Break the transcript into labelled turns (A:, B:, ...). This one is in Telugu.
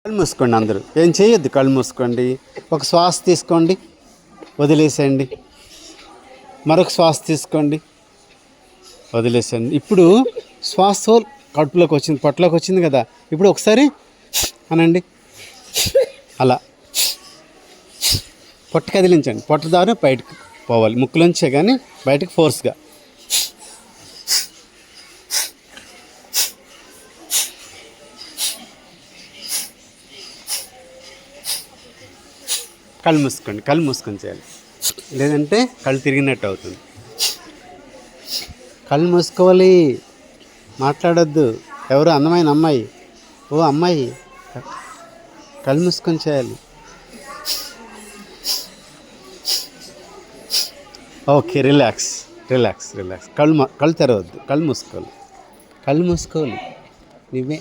A: కళ్ళు మూసుకోండి, అందరూ ఏం చేయొద్దు. కళ్ళు మూసుకోండి, ఒక శ్వాస తీసుకోండి, వదిలేసేయండి. మరొక శ్వాస తీసుకోండి, వదిలేసేయండి. ఇప్పుడు శ్వాస కడుపులోకి వచ్చింది, పొట్టలోకి వచ్చింది కదా. ఇప్పుడు ఒకసారి అనండి, అలా పొట్ట కదిలించండి. పొట్ట ద్వారా బయటకు పోవాలి, ముక్కులోంచే కానీ బయటకు ఫోర్స్గా. కళ్ళు మూసుకోండి, కళ్ళు మూసుకొని చేయాలి, లేదంటే కళ్ళు తిరిగినట్టు అవుతుంది. కళ్ళు మూసుకోవాలి, మాట్లాడొద్దు. ఎవరు అందమైన అమ్మాయి, ఓ అమ్మాయి, కళ్ళు మూసుకొని చేయాలి. Okay, relax relax relax. కళ్ళు తెరవద్దు, కళ్ళు మూసుకోవాలి, కళ్ళు మూసుకోవాలి. నువ్వే